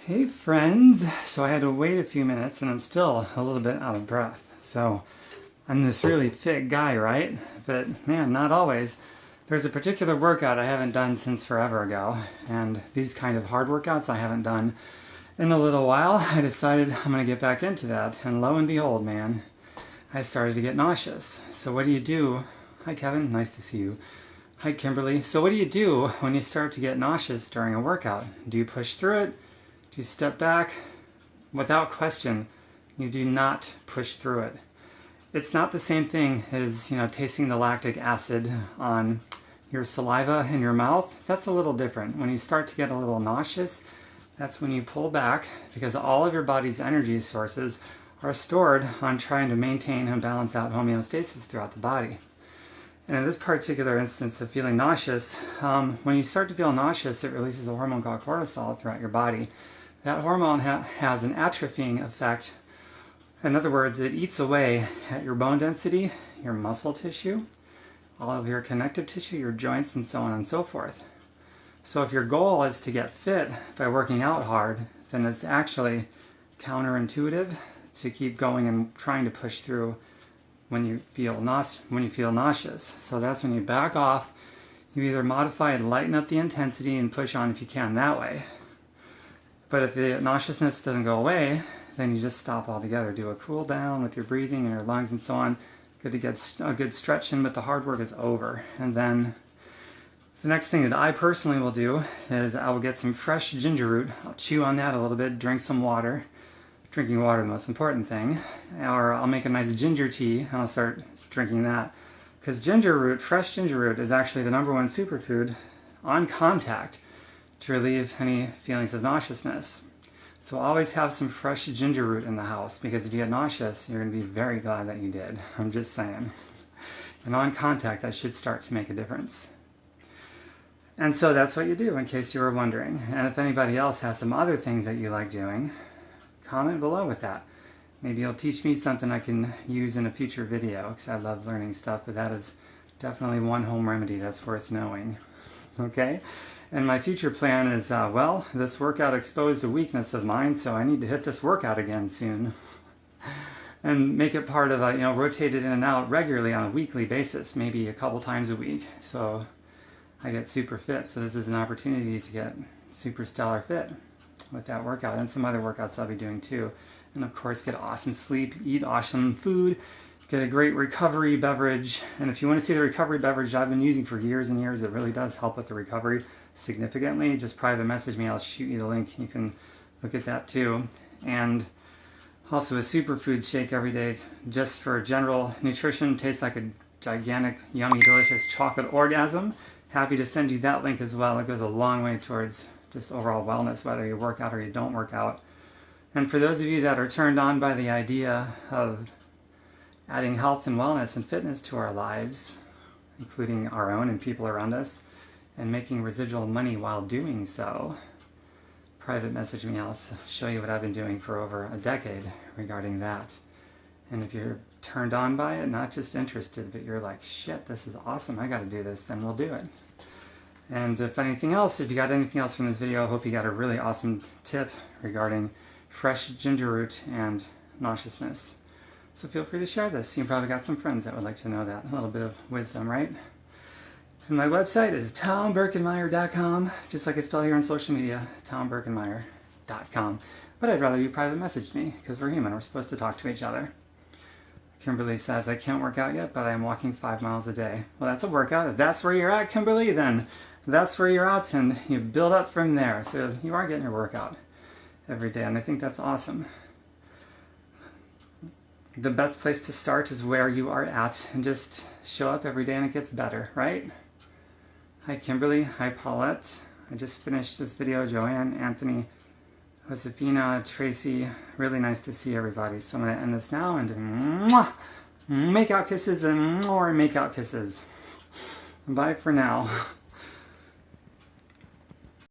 Hey friends! So I had to wait a few minutes and I'm still a little bit out of breath. So I'm this really fit guy, right? But man, not always. There's a particular workout I haven't done since forever ago, and these kind of hard workouts I haven't done in a little while. I decided I'm going to get back into that, and lo and behold, man, I started to get nauseous. So what do you do? Hi Kevin, nice to see you. Hi Kimberly. So what do you do when you start to get nauseous during a workout? Do you push through it? Do you step back? Without question, you do not push through it. It's not the same thing as, tasting the lactic acid on your saliva in your mouth. That's a little different. When you start to get a little nauseous, that's when you pull back, because all of your body's energy sources are stored on trying to maintain and balance out homeostasis throughout the body. And in this particular instance of feeling nauseous, when you start to feel nauseous, it releases a hormone called cortisol throughout your body. That hormone has an atrophying effect. In other words, it eats away at your bone density, your muscle tissue, all of your connective tissue, your joints, and so on and so forth. So if your goal is to get fit by working out hard, then it's actually counterintuitive to keep going and trying to push through when you feel nauseous. So that's when you back off. You either modify and lighten up the intensity and push on if you can that way. But if the nauseousness doesn't go away, then you just stop altogether. Do a cool down with your breathing and your lungs and so on. Good to get a good stretch in, but the hard work is over. And then the next thing that I personally will do is I will get some fresh ginger root. I'll chew on that a little bit, drink some water. Drinking water, the most important thing. Or I'll make a nice ginger tea and I'll start drinking that. Because ginger root, fresh ginger root, is actually the #1 superfood on contact to relieve any feelings of nauseousness. So always have some fresh ginger root in the house, because if you get nauseous, you're going to be very glad that you did. I'm just saying. And on contact, that should start to make a difference. And so that's what you do, in case you were wondering. And if anybody else has some other things that you like doing, comment below with that. Maybe you'll teach me something I can use in a future video, because I love learning stuff, but that is definitely one home remedy that's worth knowing. Okay? And my future plan is, this workout exposed a weakness of mine, so I need to hit this workout again soon. And make it part of rotate it in and out regularly on a weekly basis, maybe a couple times a week. So I get super fit. So this is an opportunity to get super stellar fit with that workout, and some other workouts I'll be doing too. And of course, get awesome sleep, eat awesome food, get a great recovery beverage. And if you want to see the recovery beverage I've been using for years and years, it really does help with the recovery significantly. Just private message me, I'll shoot you the link. You can look at that too. And also a superfood shake every day, just for general nutrition. Tastes like a gigantic, yummy, delicious chocolate orgasm. Happy to send you that link as well. It goes a long way towards just overall wellness, whether you work out or you don't work out. And for those of you that are turned on by the idea of adding health and wellness and fitness to our lives, including our own and people around us, and making residual money while doing so, private message me. I'll show you what I've been doing for over a decade regarding that. And if you're turned on by it, not just interested, but you're like, shit, this is awesome, I got to do this, then we'll do it. And if you got anything else from this video, I hope you got a really awesome tip regarding fresh ginger root and nauseousness. So feel free to share this. You probably got some friends that would like to know that. A little bit of wisdom, right? And my website is tomberkenmeyer.com, just like it's spelled here on social media, tomberkenmeyer.com. But I'd rather you private message me, because we're human. We're supposed to talk to each other. Kimberly says, I can't work out yet, but I'm walking 5 miles a day. Well, that's a workout. If that's where you're at, Kimberly, then that's where you're at, and you build up from there. So you are getting your workout every day, and I think that's awesome. The best place to start is where you are at, and just show up every day and it gets better, right? Hi Kimberly, hi Paulette. I just finished this video. Joanne, Anthony, Josefina, Tracy. Really nice to see everybody. So I'm going to end this now and mwah, make out kisses and more make out kisses. Bye for now.